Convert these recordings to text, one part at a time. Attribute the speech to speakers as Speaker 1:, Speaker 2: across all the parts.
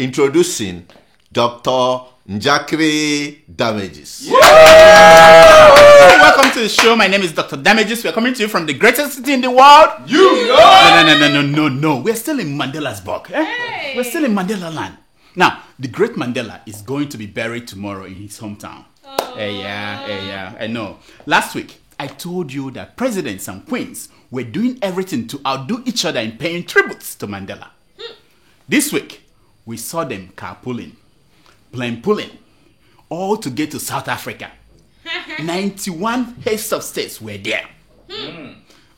Speaker 1: introducing Dr. Njakri Damages.
Speaker 2: Welcome to the show. My name is Dr. Damages. We're coming to you from the greatest city in the world. No. We're still in Mandela's Hey. We're still in Mandela land. Now, the great Mandela is going to be buried tomorrow in his hometown. Yeah. I know. Last week, I told you that presidents and queens were doing everything to outdo each other in paying tributes to Mandela. This week, we saw them carpooling, plane pulling, all to get to South Africa. 91 heads of states were there.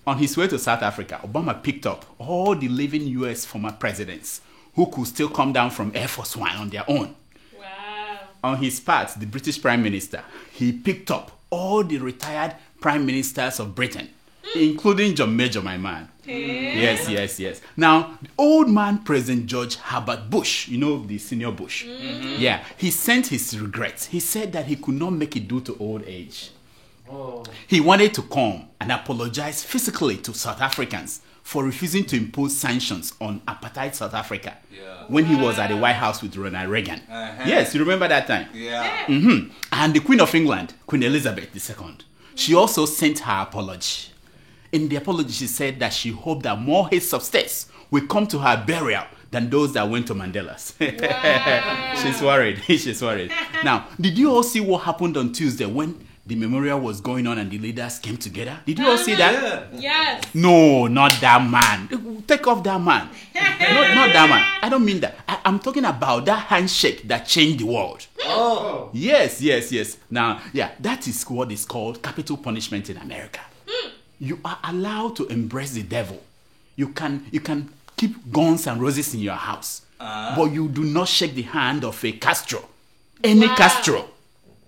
Speaker 2: On his way to South Africa, Obama picked up all the living U.S. former presidents who could still come down from Air Force One on their own.
Speaker 3: Wow.
Speaker 2: On his part, the British Prime Minister, he picked up all the retired Prime Ministers of Britain, including John Major, my man. Yes. Now, the old man, President George Herbert Bush, you know, the senior Bush. Yeah, he sent his regrets. He said that he could not make it due to old age. He wanted to come and apologize physically to South Africans for refusing to impose sanctions on apartheid South Africa when he was at the White House with Ronald Reagan. Yes, you remember that time? And the Queen of England, Queen Elizabeth II, she also sent her apology. In the apology, she said that she hoped that more heads of states will come to her burial than those that went to Mandela's.
Speaker 3: Wow.
Speaker 2: She's worried. Now, did you all see what happened on Tuesday when the memorial was going on and the leaders came together? Did you all see that?
Speaker 3: Yes.
Speaker 2: No, not that man. Take off that man. Not that man. I don't mean that. I'm talking about that handshake that changed the world. Yes. Now, that is what is called capital punishment in America. You are allowed to embrace the devil. You can keep guns and roses in your house, but you do not shake the hand of a Castro. Any Castro.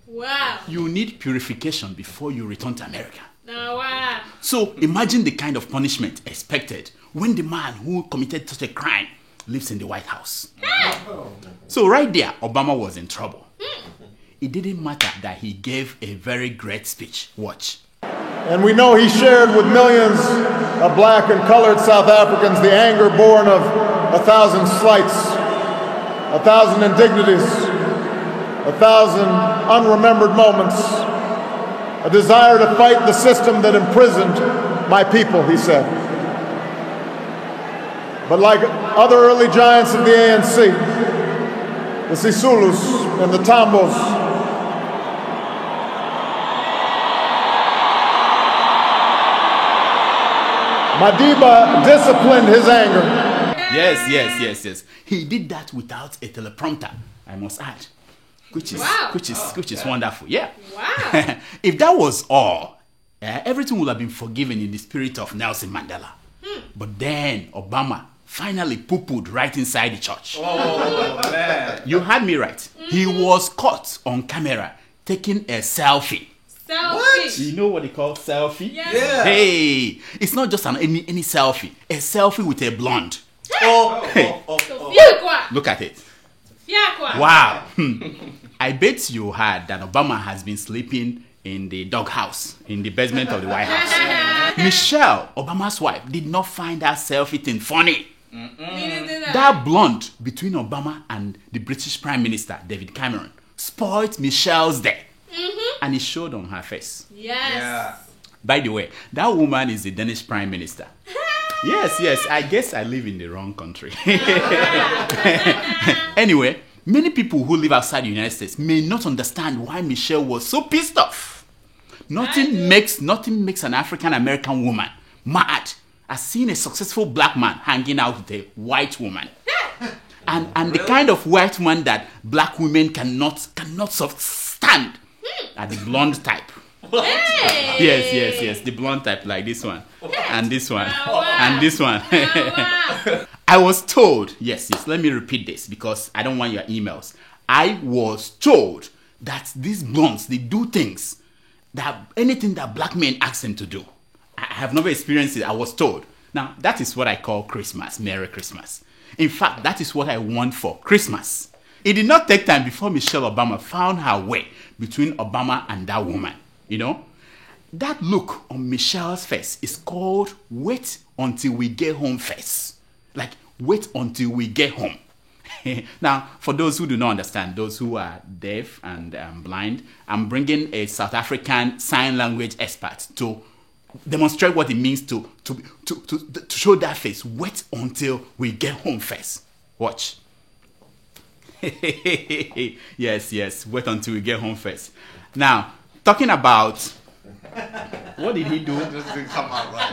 Speaker 3: Wow.
Speaker 2: You need purification before you return to America.
Speaker 3: Wow.
Speaker 2: So imagine the kind of punishment expected when the man who committed such a crime lives in the White House. So right there, Obama was in trouble. It didn't matter that he gave a very great speech. Watch.
Speaker 4: And we know he shared with millions of black and colored South Africans the anger born of 1,000 slights, 1,000 indignities, 1,000 unremembered moments, a desire to fight the system that imprisoned my people, he said. But like other early giants of the ANC, the Sisulus and the Tambos, Madiba disciplined his anger.
Speaker 2: Yes. He did that without a teleprompter, I must add. Which is wonderful. Yeah.
Speaker 3: Wow.
Speaker 2: If that was all, everything would have been forgiven in the spirit of Nelson Mandela. But then Obama finally poo-pooed right inside the church.
Speaker 5: Oh, man.
Speaker 2: You had me right. He was caught on camera taking a selfie.
Speaker 3: Selfie.
Speaker 2: You know what they call selfie?
Speaker 3: Yes.
Speaker 5: Yeah.
Speaker 2: Hey, it's not just any selfie. A selfie with a blonde. Look at it. Wow. I bet you heard that Obama has been sleeping in the doghouse in the basement of the White House. Michelle, Obama's wife, did not find that selfie thing funny. That blonde between Obama and the British Prime Minister, David Cameron, spoiled Michelle's day. And it showed on her face.
Speaker 3: Yes.
Speaker 5: Yeah.
Speaker 2: By the way, that woman is the Danish Prime Minister. Yes, I guess I live in the wrong country. Anyway, many people who live outside the United States may not understand why Michelle was so pissed off. Nothing makes an African American woman mad as seeing a successful black man hanging out with a white woman. And the kind of white woman that black women cannot stand are the blonde type.
Speaker 3: Hey.
Speaker 2: Yes, the blonde type like this one. And this one. And this one. I was told, yes, let me repeat this because I don't want your emails. I was told that these blondes, they do things that anything that black men ask them to do. I have never experienced it. I was told. Now, that is what I call Christmas. Merry Christmas. In fact, that is what I want for Christmas. It did not take time before Michelle Obama found her way between Obama and that woman. You know, that look on Michelle's face is called wait until we get home face. Like, wait until we get home. Now, for those who do not understand, those who are deaf and blind, I'm bringing a South African sign language expert to demonstrate what it means to show that face. Wait until we get home first. Watch. Yes. Wait until we get home first. Now, talking about what did he do?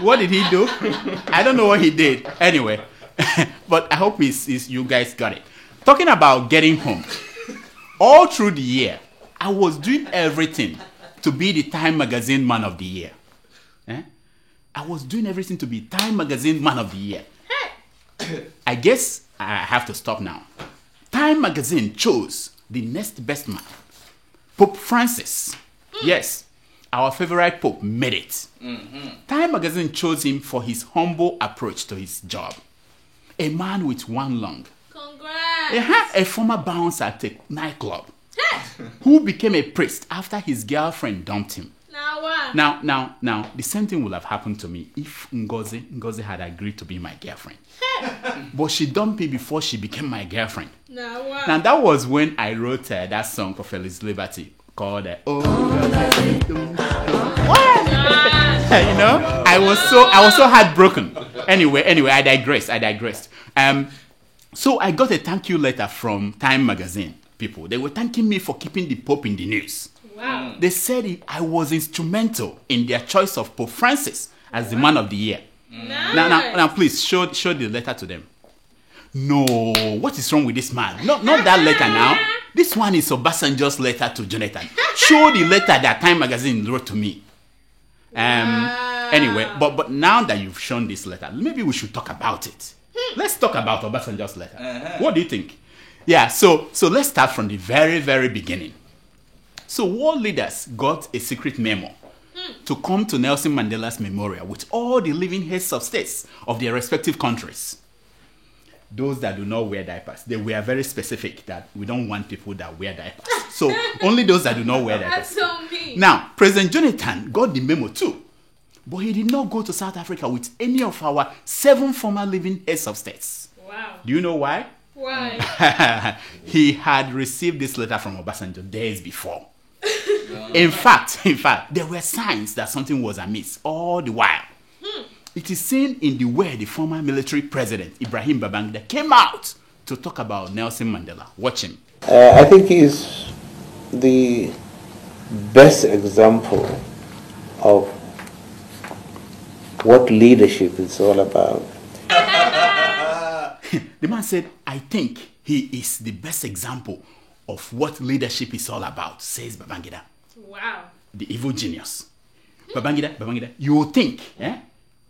Speaker 2: What did he do? I don't know what he did. Anyway, but I hope you guys got it. Talking about getting home. All through the year, I was doing everything to be the Time Magazine Man of the Year. I was doing everything to be Time Magazine Man of the Year. I guess I have to stop now. Time Magazine chose the next best man, Pope Francis. Yes, our favorite Pope made it. Time Magazine chose him for his humble approach to his job. A man with one lung.
Speaker 3: Congrats.
Speaker 2: A former bouncer at a nightclub who became a priest after his girlfriend dumped him.
Speaker 3: Now what?
Speaker 2: Now, the same thing would have happened to me if Ngozi had agreed to be my girlfriend. But she dumped me before she became my girlfriend.
Speaker 3: Now what?
Speaker 2: Now, that was when I wrote that song for Feliz Liberty called Oh God. What? You know, I was so heartbroken. Anyway, I digressed. So I got a thank you letter from Time Magazine people. They were thanking me for keeping the Pope in the news.
Speaker 3: Wow.
Speaker 2: They said I was instrumental in their choice of Pope Francis as the man of the year.
Speaker 3: Nice.
Speaker 2: Now, please show the letter to them. No, what is wrong with this man? Not that letter now. This one is Obasanjo's letter to Jonathan. Show the letter that Time Magazine wrote to me. Anyway, but now that you've shown this letter, maybe we should talk about it. Let's talk about Obasanjo's letter. What do you think? Yeah, so let's start from the very, very beginning. So world leaders got a secret memo to come to Nelson Mandela's memorial with all the living heads of states of their respective countries. Those that do not wear diapers, they were very specific that we don't want people that wear diapers. So only those that do not wear diapers.
Speaker 3: That's so mean.
Speaker 2: Now, President Jonathan got the memo too, but he did not go to South Africa with any of our 7 former living heads of states.
Speaker 3: Wow.
Speaker 2: Do you know why?
Speaker 3: Why?
Speaker 2: He had received this letter from Obasanjo days before. In fact, there were signs that something was amiss all the while. It is seen in the way the former military president, Ibrahim Babangida, came out to talk about Nelson Mandela. Watch him.
Speaker 5: I think he's the best example of what leadership is all about.
Speaker 2: The man said, I think he is the best example of what leadership is all about, says Babangida.
Speaker 3: Wow.
Speaker 2: The evil genius. Babangida, you think,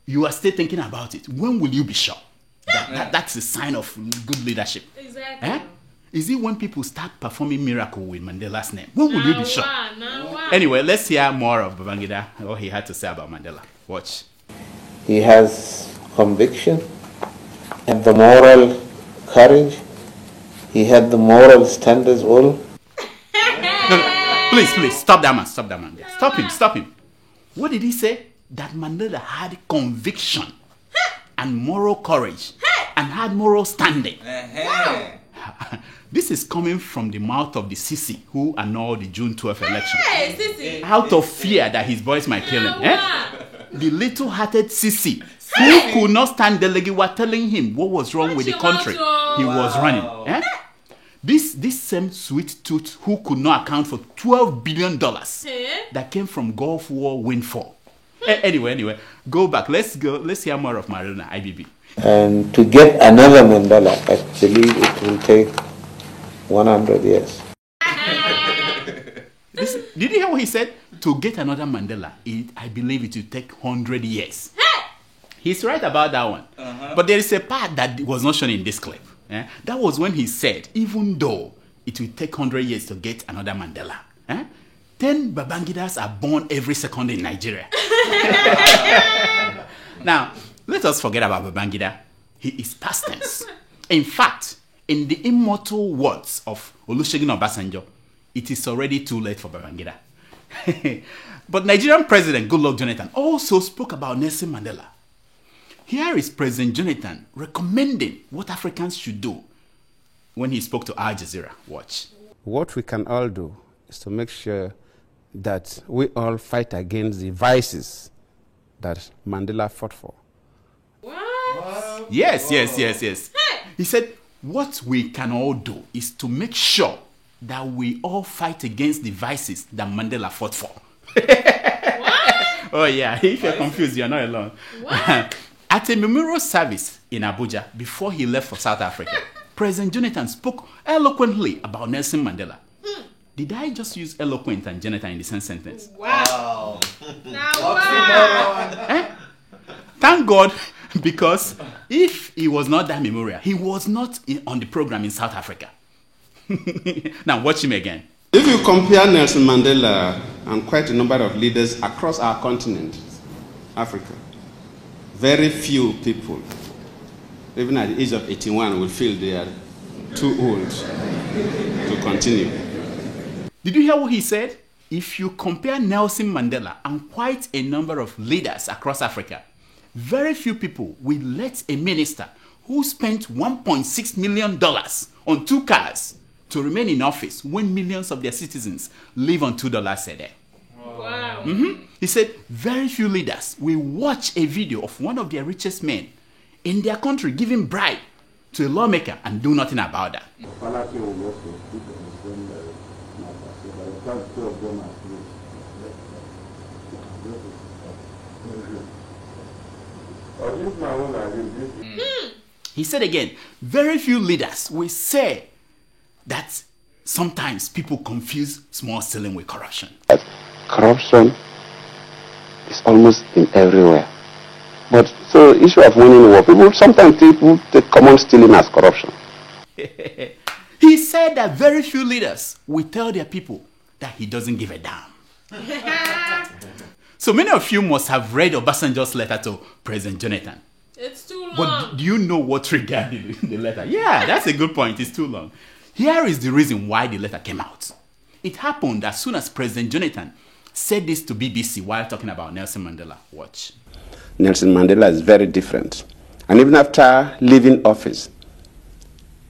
Speaker 2: you are still thinking about it. When will you be sure? That's a sign of good leadership.
Speaker 3: Exactly.
Speaker 2: Is it when people start performing miracle with Mandela's name? When will you be sure?
Speaker 3: Now
Speaker 2: Anyway, let's hear more of Babangida, what he had to say about Mandela. Watch.
Speaker 5: He has conviction and the moral courage. He had the moral standards all.
Speaker 2: No, please, stop that man. Stop him. What did he say? That Mandela had conviction and moral courage and had moral standing. This is coming from the mouth of the Sisi who annulled the June 12th election.
Speaker 3: Hey, Sisi.
Speaker 2: Out of fear that his boys might kill him. The little-hearted Sisi who could not stand Delegi were telling him what was wrong with the country he was running. This same sweet tooth who could not account for $12 billion that came from Gulf War windfall. Anyway, go back. Let's hear more of Marina IBB.
Speaker 5: And to get another Mandela, I believe it will take 100 years.
Speaker 2: Did you hear what he said? To get another Mandela, I believe it will take 100 years. He's right about that one. But there is a part that was not shown in this clip. That was when he said, even though it will take 100 years to get another Mandela, 10 Babangidas are born every second in Nigeria. Now, let us forget about Babangida. He is past tense. In fact, in the immortal words of Olusegun Obasanjo, it is already too late for Babangida. But Nigerian President Goodluck Jonathan also spoke about Nelson Mandela. Here is President Jonathan recommending what Africans should do when he spoke to Al Jazeera. Watch.
Speaker 6: What we can all do is to make sure that we all fight against the vices that Mandela fought for.
Speaker 3: What?
Speaker 2: Yes. He said, what we can all do is to make sure that we all fight against the vices that Mandela fought for.
Speaker 3: What?
Speaker 2: Oh, yeah. If you're confused, you're not alone.
Speaker 3: What?
Speaker 2: At a memorial service in Abuja before he left for South Africa, President Jonathan spoke eloquently about Nelson Mandela. Did I just use eloquent and Jonathan in the same sentence?
Speaker 3: Wow. Now, wow.
Speaker 2: Thank God, because if he was not that memorial, he was not on the program in South Africa. Now, watch him again.
Speaker 6: If you compare Nelson Mandela and quite a number of leaders across our continent, Africa, very few people, even at the age of 81, will feel they are too old to continue.
Speaker 2: Did you hear what he said? If you compare Nelson Mandela and quite a number of leaders across Africa, very few people will let a minister who spent $1.6 million on 2 cars to remain in office when millions of their citizens live on $2 a day.
Speaker 3: Wow.
Speaker 2: He said very few leaders will watch a video of one of their richest men in their country giving bribe to a lawmaker and do nothing about that. He said again, very few leaders will say that sometimes people confuse small stealing with corruption.
Speaker 7: Corruption is almost in everywhere. But so issue of winning war, sometimes people take common stealing as corruption.
Speaker 2: He said that very few leaders will tell their people that he doesn't give a damn. So many of you must have read Obasanjo's letter to President Jonathan.
Speaker 3: It's too long.
Speaker 2: But do you know what triggered the letter? Yeah, that's a good point. It's too long. Here is the reason why the letter came out. It happened as soon as President Jonathan said this to BBC while talking about Nelson Mandela. Watch.
Speaker 6: Nelson Mandela is very different. And even after leaving office,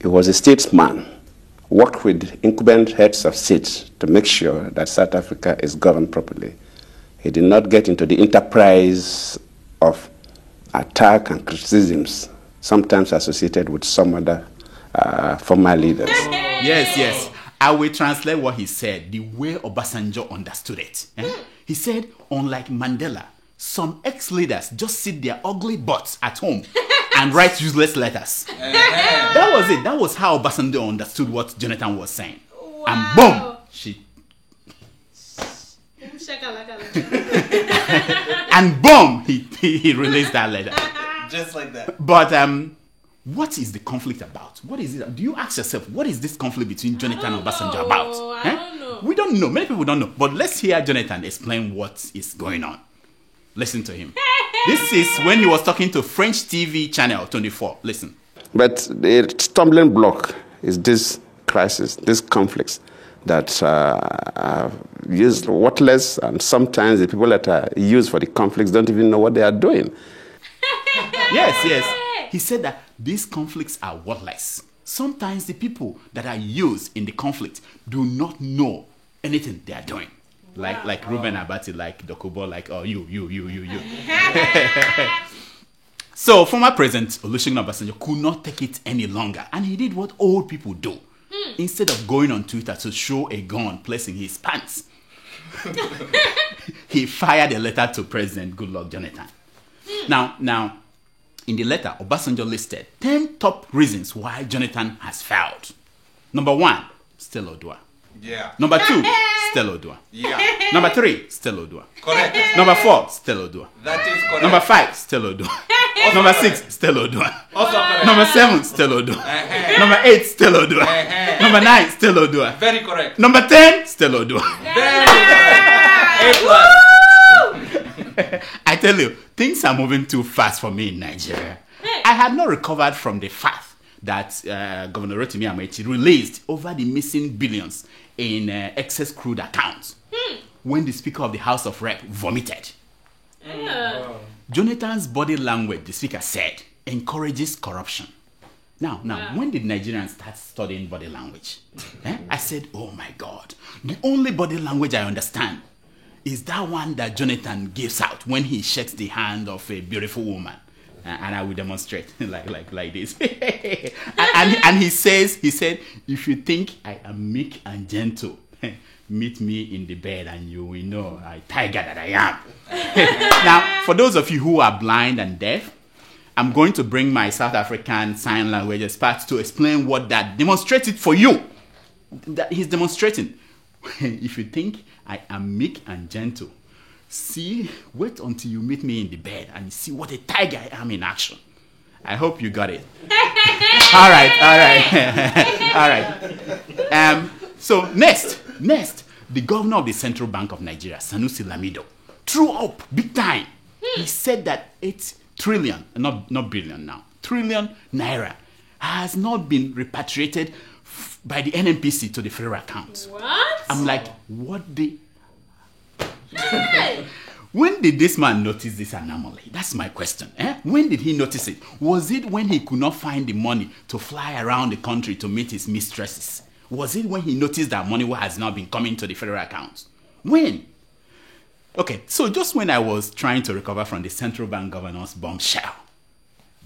Speaker 6: he was a statesman, worked with incumbent heads of states to make sure that South Africa is governed properly. He did not get into the enterprise of attack and criticisms, sometimes associated with some other former leaders.
Speaker 2: Yes. I will translate what he said the way Obasanjo understood it. He said, unlike Mandela, some ex-leaders just sit their ugly butts at home and write useless letters. That was it. That was how Obasanjo understood what Jonathan was saying.
Speaker 3: Wow.
Speaker 2: And boom, and boom, he released that letter.
Speaker 1: Just like that.
Speaker 2: But what is the conflict about? What is it? Do you ask yourself, what is this conflict between Jonathan and Obasanjo about?
Speaker 3: I don't know.
Speaker 2: We don't know. Many people don't know. But let's hear Jonathan explain what is going on. Listen to him. This is when he was talking to French TV channel 24. Listen.
Speaker 6: But the stumbling block is this crisis, these conflicts that are used worthless, and sometimes the people that are used for the conflicts don't even know what they are doing.
Speaker 2: Yes. He said that these conflicts are worthless. Sometimes the people that are used in the conflict do not know anything they are doing. Like Reuben Abati, like Dokubo, like you. So former President Olusegun Obasanjo could not take it any longer, and he did what old people do. Instead of going on Twitter to show a gun placed in his pants, he fired a letter to President Goodluck Jonathan. Now, in the letter, Obasanjo listed 10 top reasons why Jonathan has failed. Number 1, still Odua.
Speaker 1: Yeah.
Speaker 2: Number 2, still Odua.
Speaker 1: Yeah.
Speaker 2: Number 3, still Odua.
Speaker 1: Correct.
Speaker 2: Number 4, still Odua.
Speaker 1: That is correct.
Speaker 2: Number 5, still Odua. Number 6, still Odua.
Speaker 1: Also correct.
Speaker 2: Number 7, still Odua. Number 8, still Odua. Number 9, still Odua.
Speaker 1: Very correct.
Speaker 2: Number 10, still Odua.
Speaker 1: Very correct. A+.
Speaker 2: I tell you, things are moving too fast for me in Nigeria. I had not recovered from the fact that Governor Rotimi Amaechi released over the missing billions in excess crude accounts when the Speaker of the House of Rep vomited. Jonathan's body language, the Speaker said, encourages corruption. Now, when did Nigerians start studying body language? I said, oh my God, the only body language I understand is that one that Jonathan gives out when he shakes the hand of a beautiful woman. And I will demonstrate like this. and he said, if you think I am meek and gentle, meet me in the bed and you will know a tiger that I am. Now, for those of you who are blind and deaf, I'm going to bring my South African sign language expert to explain what that demonstrates it for you. That he's demonstrating. If you think I am meek and gentle, wait until you meet me in the bed and see what a tiger I am in action. I hope you got it. All right. So next, the governor of the Central Bank of Nigeria, Sanusi Lamido, threw up big time. He said that 8 trillion, not billion now, trillion naira has not been repatriated by the NNPC to the federal account.
Speaker 3: What?
Speaker 2: I'm like, what the... When did this man notice this anomaly? That's my question. When did he notice it? Was it when he could not find the money to fly around the country to meet his mistresses? Was it when he noticed that money has not been coming to the federal account? When? Okay, so just when I was trying to recover from the central bank governor's bombshell,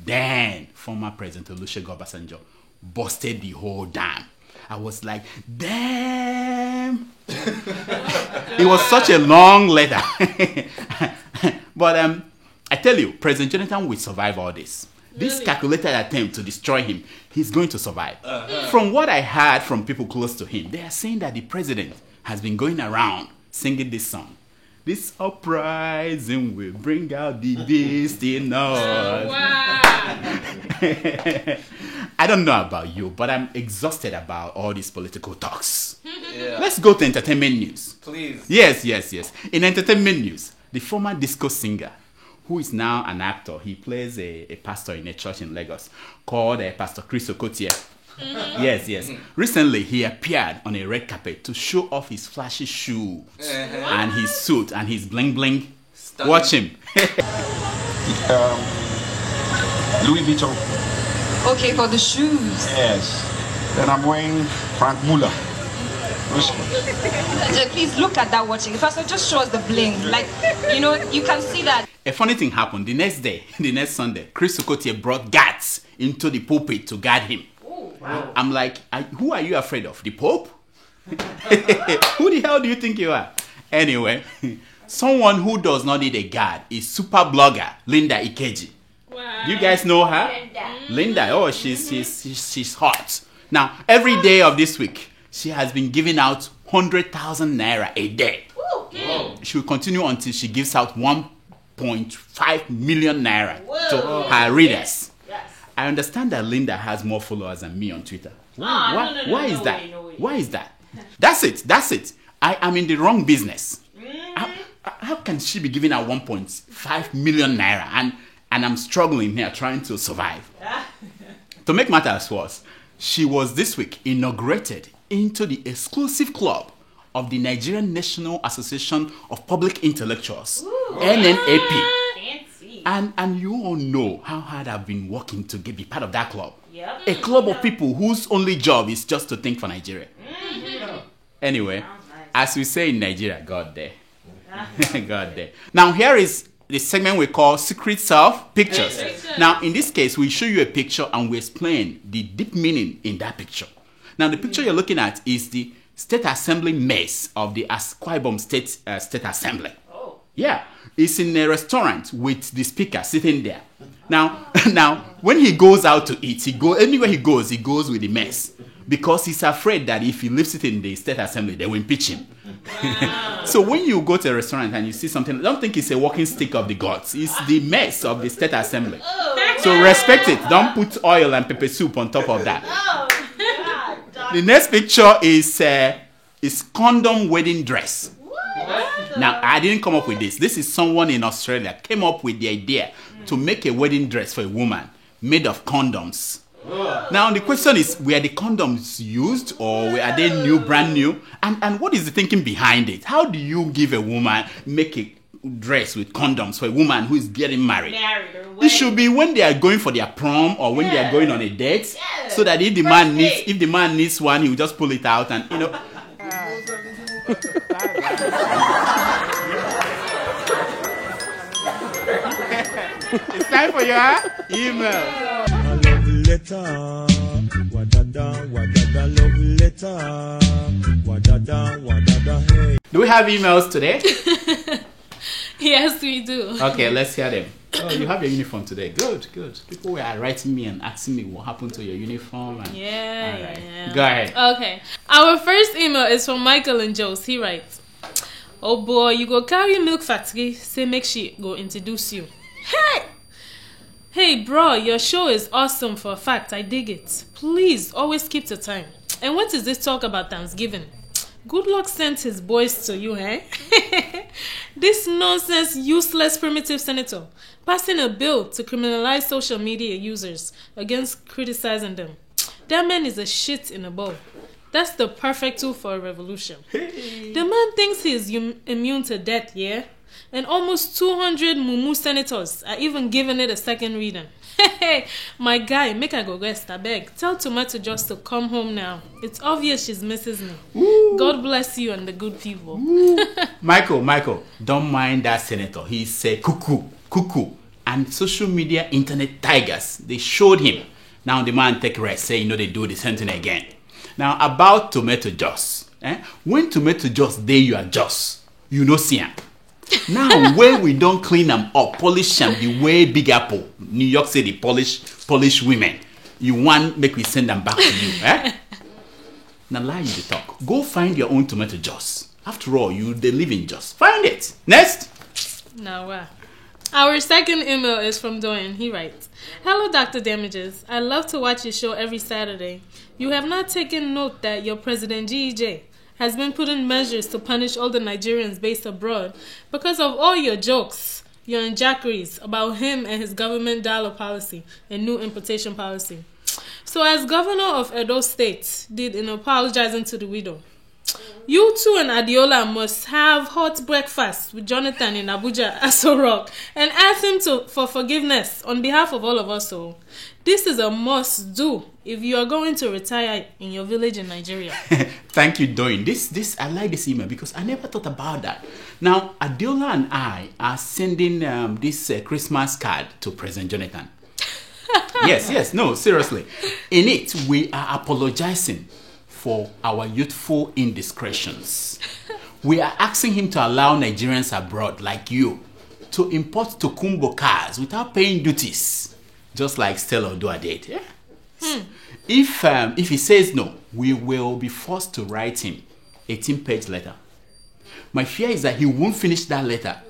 Speaker 2: then former President Olusegun Obasanjo busted the whole dam. I was like, damn. It was such a long letter. But I tell you, President Jonathan will survive all this. This calculated attempt to destroy him, he's going to survive. From what I heard from people close to him, they are saying that the president has been going around singing this song. This uprising will bring out the beast in us.
Speaker 3: Wow.
Speaker 2: I don't know about you, but I'm exhausted about all these political talks.
Speaker 1: Yeah.
Speaker 2: Let's go to entertainment news.
Speaker 1: Please.
Speaker 2: Yes. In entertainment news, the former disco singer, who is now an actor, he plays a pastor in a church in Lagos called Pastor Chris Okotie. Yes. Recently, he appeared on a red carpet to show off his flashy shoes and his suit and his bling bling.
Speaker 1: Stunning.
Speaker 2: Watch him.
Speaker 8: Louis Vuitton.
Speaker 9: Okay, for the shoes.
Speaker 8: Yes. Then I'm wearing Frank Muller.
Speaker 9: Please look at that watching. First, just show us the bling. Like, you can see that.
Speaker 2: A funny thing happened. The next Sunday, Chris Okotie brought guards into the pulpit to guard him. Wow. I'm like, who are you afraid of? The Pope? Who the hell do you think you are? Anyway, someone who does not need a guard is super blogger Linda Ikeji.
Speaker 3: Wow.
Speaker 2: You guys know her? Linda. Oh, she's hot. Now, every day of this week, she has been giving out 100,000 naira a day.
Speaker 3: Whoa.
Speaker 2: She will continue until she gives out 1.5 million naira to her readers.
Speaker 3: Yes.
Speaker 2: I understand that Linda has more followers than me on Twitter. Why is that? That's it. I am in the wrong business. How can she be giving out 1.5 million naira and I'm struggling here trying to survive? To make matters worse, she was this week inaugurated into the exclusive club of the Nigerian National Association of Public Intellectuals, NNAP.
Speaker 3: Fancy.
Speaker 2: And you all know how hard I've been working to be part of that club.
Speaker 3: Yep.
Speaker 2: A club of people whose only job is just to think for Nigeria. Anyway, as we say in Nigeria, God there. God there. Now here is the segment we call Secret Self Pictures. Now in this case, we show you a picture and we explain the deep meaning in that picture. Now the picture you're looking at is the State Assembly mess of the Akwa Ibom State Assembly.
Speaker 3: Oh.
Speaker 2: Yeah, it's in a restaurant with the speaker sitting there. Now, when he goes out to eat, anywhere he goes with the mess because he's afraid that if he leaves it in the State Assembly, they will impeach him.
Speaker 3: Wow.
Speaker 2: So when you go to a restaurant and you see something, don't think it's a walking stick of the gods. It's the mess of the State Assembly.
Speaker 3: Oh.
Speaker 2: So respect it. Don't put oil and pepper soup on top of that.
Speaker 3: Oh.
Speaker 2: The next picture is condom wedding dress.
Speaker 3: What?
Speaker 2: Now, I didn't come up with this. This is someone in Australia came up with the idea to make a wedding dress for a woman made of condoms. Now, the question is, were the condoms used or were they brand new? And what is the thinking behind it? How do you give a woman, make a dress with condoms for a woman who is getting married.
Speaker 3: Or
Speaker 2: It should be when they are going for their prom or when they are going on a date, so that if the man needs one, he will just pull it out and It's time for your email. Do we have emails today?
Speaker 10: Yes, we do.
Speaker 2: Okay, let's hear them. Oh, you have your uniform today. Good, good. People were writing me and asking me what happened to your uniform. And...
Speaker 10: Yeah.
Speaker 2: Go ahead.
Speaker 10: Okay. Our first email is from Michael and Jose. He writes, "Oh boy, you go carry milk factory, say make she go introduce you. Hey bro, your show is awesome for a fact. I dig it. Please always keep to time. And what is this talk about Thanksgiving? Good luck sent his boys to you, eh? This nonsense, useless, primitive senator passing a bill to criminalize social media users against criticizing them. That man is a shit in a bowl. That's the perfect tool for a revolution. The man thinks he is immune to death, yeah? And almost 200 mumu senators are even giving it a second reading. Hey, my guy, make her go rest, I beg. Tell Tomato just to come home now. It's obvious she's misses me. Ooh. God bless you and the good people."
Speaker 2: Michael, don't mind that senator. He's a cuckoo. And social media internet tigers, they showed him. Now the man take rest, say, they do the same thing again. Now, about tomato juice. When tomato juice, there you are just. See him. Now, where we don't clean them up, polish them the way Big Apple, New York City, polish women, you want make we send them back to you, Now, lie you to talk. Go find your own tomato juice. After all, they live in Jos. Find it. Next.
Speaker 10: Now, our second email is from Doyen. He writes, "Hello, Dr. Damages. I love to watch your show every Saturday. You have not taken note that your president, GEJ, has been putting measures to punish all the Nigerians based abroad because of all your jokes, your injackeries about him and his government dollar policy and new importation policy. So as governor of Edo State did in apologizing to the widow, you too and Adiola must have hot breakfast with Jonathan in Abuja, Aso Rock, and ask him for forgiveness on behalf of all of us all. This is a must-do if you are going to retire in your village in Nigeria."
Speaker 2: Thank you, Doyin. I like this email because I never thought about that. Now, Adiola and I are sending this Christmas card to President Jonathan. Yes, no, seriously. In it, we are apologizing for our youthful indiscretions. We are asking him to allow Nigerians abroad like you to import Tokumbo cars without paying duties, just like Stella Odua did. Yeah? If he says no, we will be forced to write him a 18-page letter. My fear is that he won't finish that letter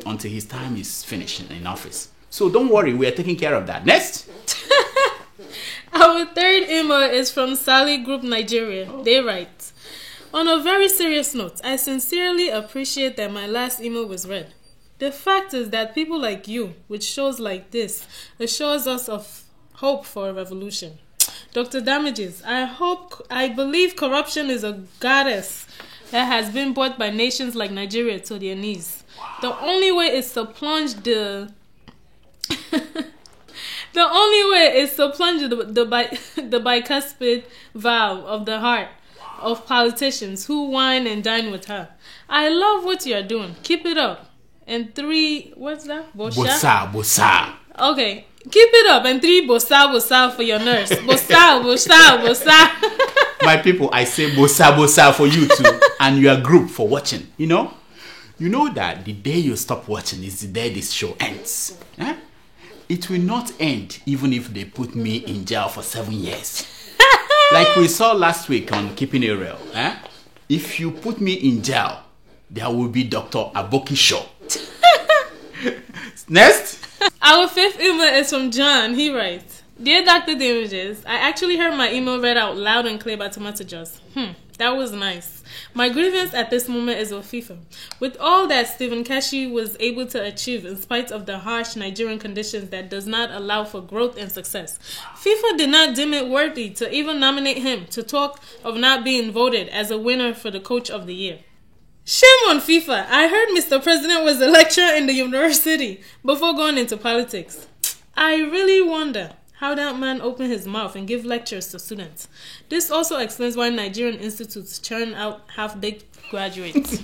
Speaker 2: until his time is finished in office. So don't worry, we are taking care of that. Next.
Speaker 10: Our third email is from Sally Group Nigeria. They write, "On a very serious note, I sincerely appreciate that my last email was read. The fact is that people like you, with shows like this, assures us of hope for a revolution. Dr. Damages, I believe corruption is a goddess that has been brought by nations like Nigeria to their knees. Wow. The only way is to plunge the bicuspid valve of the heart of politicians who wine and dine with her. I love what you're doing. Keep it up. And 3, what's that?
Speaker 2: Bosa.
Speaker 10: Okay. Keep it up. And 3, bosa for your nurse. Bosa.
Speaker 2: My people, I say bosa for you too. And your group for watching. You know that the day you stop watching is the day this show ends. It will not end even if they put me in jail for 7 years. Like we saw last week on Keeping It Real. If you put me in jail, there will be Dr. Aboki show. Next.
Speaker 10: Our fifth email is from John. He writes, "Dear Dr. Damages, I actually heard my email read out loud and clear by Tomato Juice. That was nice. My grievance at this moment is with FIFA. With all that Stephen Keshi was able to achieve in spite of the harsh Nigerian conditions that does not allow for growth and success, FIFA did not deem it worthy to even nominate him, to talk of not being voted as a winner for the Coach of the Year. Shame on FIFA. I heard Mr. President was a lecturer in the university before going into politics. I really wonder how that man opened his mouth and give lectures to students. This also explains why Nigerian institutes churn out half-baked graduates.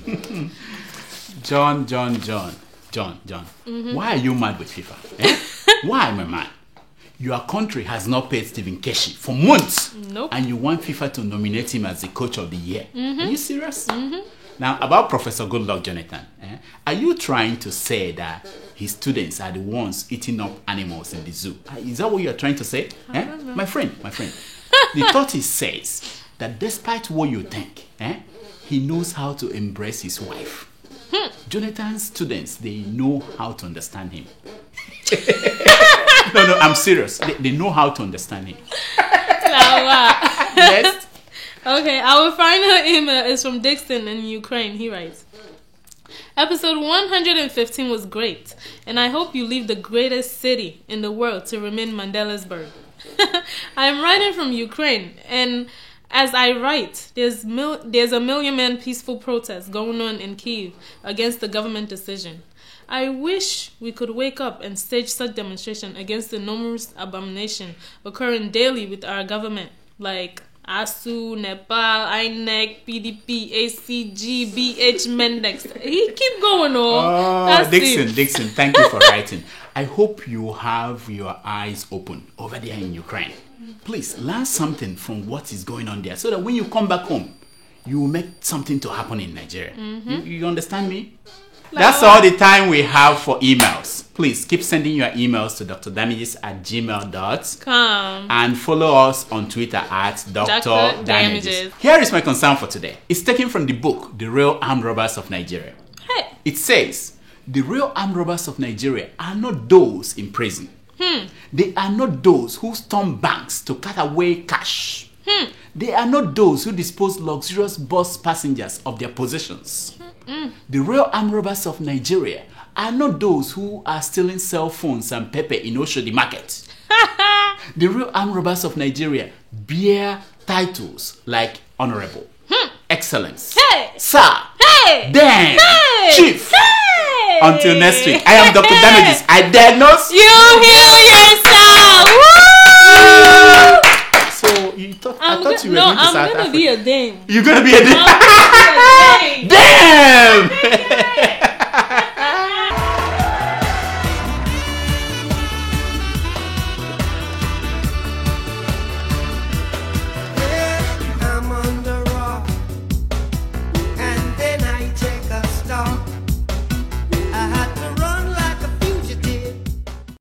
Speaker 2: John. Why are you mad with FIFA? Eh? Why, my man? Your country has not paid Stephen Keshi for months.
Speaker 10: Nope.
Speaker 2: And you want FIFA to nominate him as the coach of the year. Are you serious? Now, about Professor Goodluck Jonathan, are you trying to say that his students are the ones eating up animals in the zoo? Is that what you're trying to say? My friend. The tortoise says that despite what you think, he knows how to embrace his wife. Jonathan's students, they know how to understand him. No, I'm serious. They know how to understand him. Yes.
Speaker 10: Okay, our final email is from Dixon in Ukraine. He writes, Episode 115 was great, and I hope you leave the greatest city in the world to remain Mandela's-burg. I am writing from Ukraine, and as I write, there's a million-man peaceful protest going on in Kyiv against the government decision. I wish we could wake up and stage such demonstration against the numerous abominations occurring daily with our government, like ASU, Nepal, INEC, PDP, ACG, BH, Mendex. He keep going on.
Speaker 2: Dixon, thank you for writing. I hope you have your eyes open over there in Ukraine. Please, learn something from what is going on there so that when you come back home, you will make something to happen in Nigeria. You understand me? That's all the time we have for emails. Please keep sending your emails to drdamages@gmail.com and follow us on Twitter at Dr. Damages. Here is my concern for today. It's taken from the book, The Real Armed Robbers of Nigeria.
Speaker 10: Hey.
Speaker 2: It says, the real armed robbers of Nigeria are not those in prison. They are not those who storm banks to cut away cash. They are not those who dispose luxurious bus passengers of their possessions. The real armed robbers of Nigeria are not those who are stealing cell phones and pepper in Oshodi Market. The real armed robbers of Nigeria bear titles like Honorable, Excellence, Sir, Damn, Chief. Until next week, I am Dr. Damages. I diagnose.
Speaker 10: You heal yourself.
Speaker 2: So you thought I thought you were going to South Africa.
Speaker 10: I'm gonna be a dame.
Speaker 2: You're gonna be a dame. Damn.